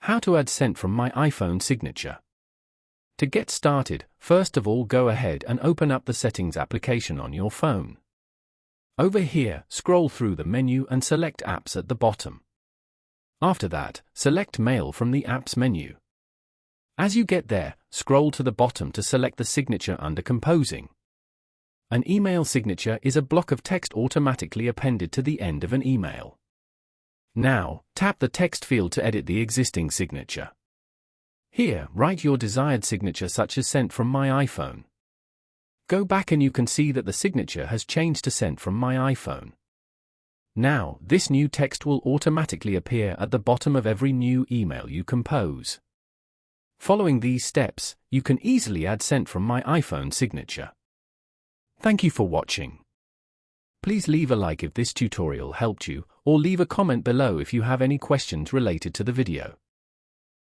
How to add sent from my iPhone signature. To get started, first of all go ahead and open up the Settings application on your phone. Over here, scroll through the menu and select Apps at the bottom. After that, select Mail from the Apps menu. As you get there, scroll to the bottom to select the signature under Composing. An email signature is a block of text automatically appended to the end of an email. Now, tap the text field to edit the existing signature. Here, write your desired signature such as sent from my iPhone. Go back and you can see that the signature has changed to sent from my iPhone. Now, this new text will automatically appear at the bottom of every new email you compose. Following these steps, you can easily add sent from my iPhone signature. Thank you for watching. Please leave a like if this tutorial helped you, or leave a comment below if you have any questions related to the video.